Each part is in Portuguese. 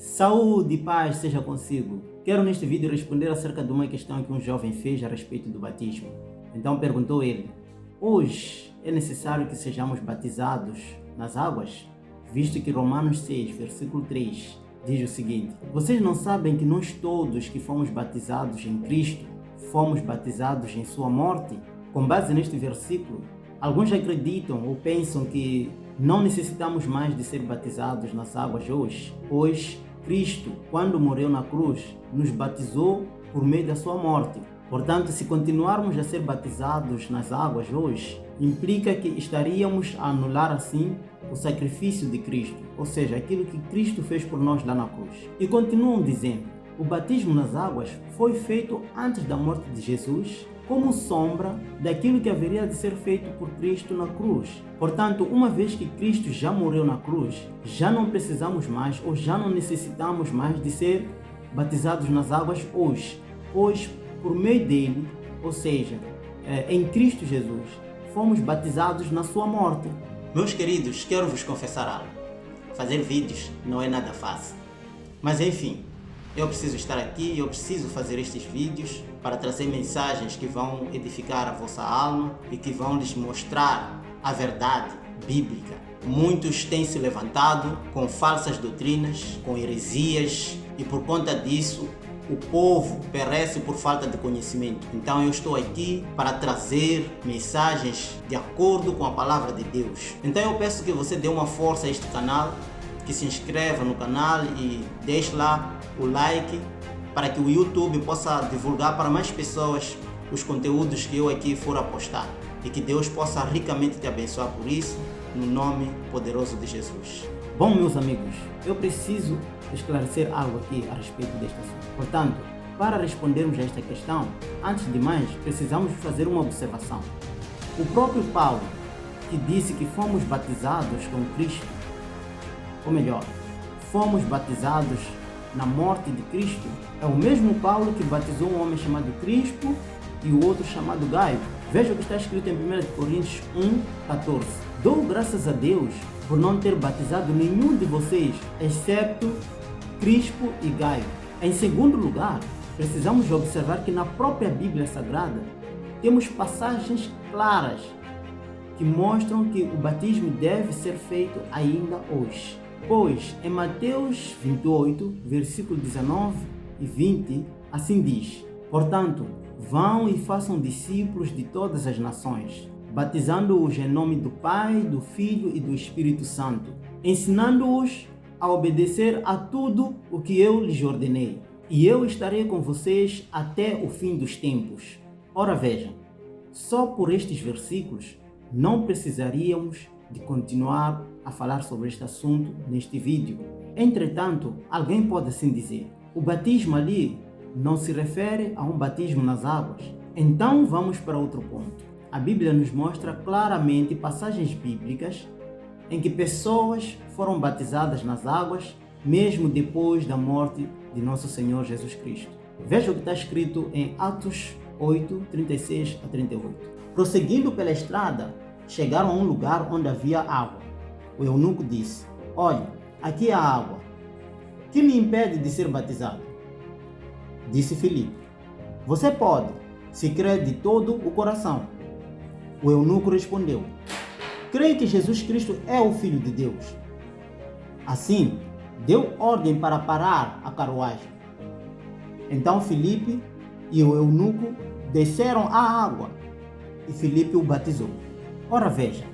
Saúde e paz seja consigo. Quero neste vídeo responder acerca de uma questão que um jovem fez a respeito do batismo. Então perguntou ele: hoje é necessário que sejamos batizados nas águas? Visto que Romanos 6, versículo 3 diz o seguinte: vocês não sabem que nós todos que fomos batizados em Cristo, fomos batizados em sua morte? Com base neste versículo, alguns acreditam ou pensam que não necessitamos mais de ser batizados nas águas hoje, pois Cristo, quando morreu na cruz, nos batizou por meio da sua morte. Portanto, se continuarmos a ser batizados nas águas hoje, implica que estaríamos a anular assim o sacrifício de Cristo, ou seja, aquilo que Cristo fez por nós lá na cruz. E continuam dizendo: o batismo nas águas foi feito antes da morte de Jesus, como sombra daquilo que haveria de ser feito por Cristo na cruz. Portanto, uma vez que Cristo já morreu na cruz, já não precisamos mais ou já não necessitamos mais de ser batizados nas águas hoje, pois por meio dele, ou seja, em Cristo Jesus, fomos batizados na sua morte. Meus queridos, quero vos confessar algo. Fazer vídeos não é nada fácil. Mas enfim, eu preciso estar aqui, eu preciso fazer estes vídeos para trazer mensagens que vão edificar a vossa alma e que vão lhes mostrar a verdade bíblica. Muitos têm se levantado com falsas doutrinas, com heresias, e por conta disso o povo perece por falta de conhecimento. Então eu estou aqui para trazer mensagens de acordo com a palavra de Deus. Então eu peço que você dê uma força a este canal, que se inscreva no canal e deixe lá o like para que o YouTube possa divulgar para mais pessoas os conteúdos que eu aqui for a postar e que Deus possa ricamente te abençoar por isso, no nome poderoso de Jesus. Bom, meus amigos, eu preciso esclarecer algo aqui a respeito deste assunto. Portanto, para respondermos a esta questão, antes de mais, precisamos fazer uma observação. O próprio Paulo, que disse que fomos batizados com Cristo, ou melhor, fomos batizados na morte de Cristo, é o mesmo Paulo que batizou um homem chamado Crispo e o outro chamado Gaio. Veja o que está escrito em 1 Coríntios 1:14. Dou graças a Deus por não ter batizado nenhum de vocês, excepto Crispo e Gaio. Em segundo lugar, precisamos observar que na própria Bíblia Sagrada temos passagens claras que mostram que o batismo deve ser feito ainda hoje. Pois em Mateus 28, versículo 19 e 20, assim diz: portanto, vão e façam discípulos de todas as nações, batizando-os em nome do Pai, do Filho e do Espírito Santo, ensinando-os a obedecer a tudo o que eu lhes ordenei. E eu estarei com vocês até o fim dos tempos. Ora vejam, só por estes versículos não precisaríamos de continuar a falar sobre este assunto neste vídeo. Entretanto, alguém pode assim dizer: o batismo ali não se refere a um batismo nas águas. Então vamos para outro ponto. A Bíblia nos mostra claramente passagens bíblicas em que pessoas foram batizadas nas águas mesmo depois da morte de nosso Senhor Jesus Cristo. Veja o que está escrito em Atos 8, 36 a 38. Prosseguindo pela estrada, chegaram a um lugar onde havia água. O eunuco disse: olhe, aqui há água. Que me impede de ser batizado? Disse Filipe: você pode, se crer de todo o coração. O eunuco respondeu: creio que Jesus Cristo é o Filho de Deus. Assim, deu ordem para parar a carruagem. Então Filipe e o eunuco desceram à água e Filipe o batizou. Ora veja,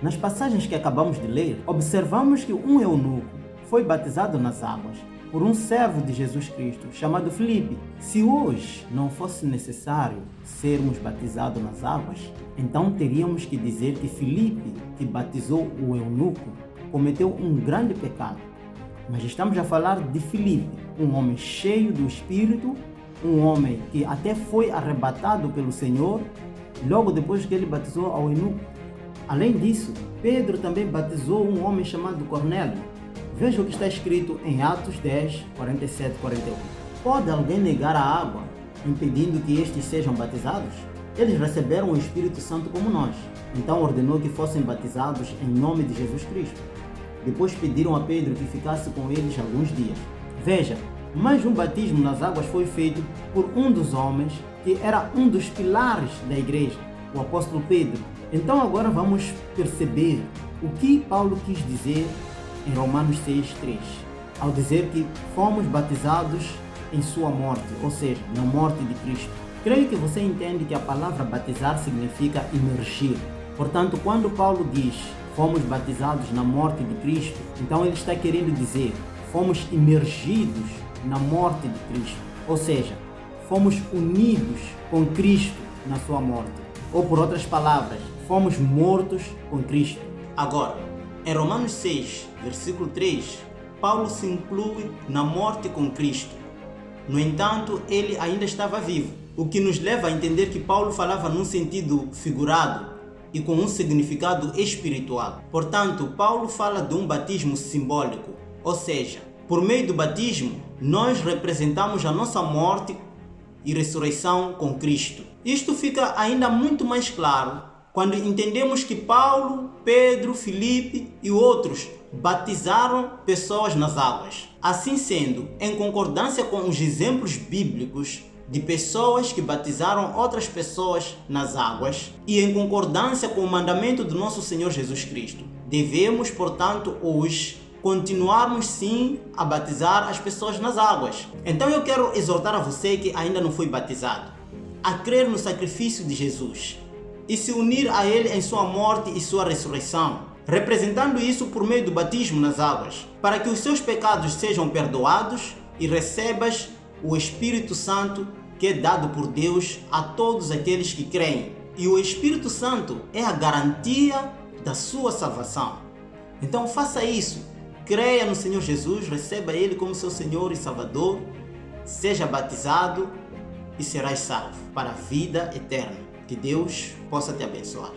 nas passagens que acabamos de ler, observamos que um eunuco foi batizado nas águas por um servo de Jesus Cristo chamado Filipe. Se hoje não fosse necessário sermos batizados nas águas, então teríamos que dizer que Filipe, que batizou o eunuco, cometeu um grande pecado. Mas estamos a falar de Filipe, um homem cheio do Espírito, um homem que até foi arrebatado pelo Senhor logo depois que ele batizou ao eunuco. Além disso, Pedro também batizou um homem chamado Cornélio. Veja o que está escrito em Atos 10, 47 e 48. Pode alguém negar a água, impedindo que estes sejam batizados? Eles receberam o Espírito Santo como nós. Então ordenou que fossem batizados em nome de Jesus Cristo. Depois pediram a Pedro que ficasse com eles alguns dias. Veja, mais um batismo nas águas foi feito por um dos homens que era um dos pilares da igreja, o apóstolo Pedro. Então agora vamos perceber o que Paulo quis dizer em Romanos 6:3, ao dizer que fomos batizados em sua morte, ou seja, na morte de Cristo. Creio que você entende que a palavra batizar significa imergir. Portanto, quando Paulo diz fomos batizados na morte de Cristo, então ele está querendo dizer fomos imergidos na morte de Cristo, ou seja, fomos unidos com Cristo na sua morte. Ou por outras palavras, fomos mortos com Cristo. Agora, em Romanos 6, versículo 3, Paulo se inclui na morte com Cristo. No entanto, ele ainda estava vivo, o que nos leva a entender que Paulo falava num sentido figurado e com um significado espiritual. Portanto, Paulo fala de um batismo simbólico, ou seja, por meio do batismo, nós representamos a nossa morte e ressurreição com Cristo. Isto fica ainda muito mais claro quando entendemos que Paulo, Pedro, Filipe e outros batizaram pessoas nas águas. Assim sendo, em concordância com os exemplos bíblicos de pessoas que batizaram outras pessoas nas águas e em concordância com o mandamento do nosso Senhor Jesus Cristo, devemos, portanto, hoje continuarmos sim a batizar as pessoas nas águas. Então eu quero exortar a você que ainda não foi batizado a crer no sacrifício de Jesus e se unir a Ele em sua morte e sua ressurreição, representando isso por meio do batismo nas águas, para que os seus pecados sejam perdoados e recebas o Espírito Santo que é dado por Deus a todos aqueles que creem. E o Espírito Santo é a garantia da sua salvação. Então faça isso. Creia no Senhor Jesus, receba Ele como seu Senhor e Salvador, seja batizado e serás salvo para a vida eterna. Que Deus possa te abençoar.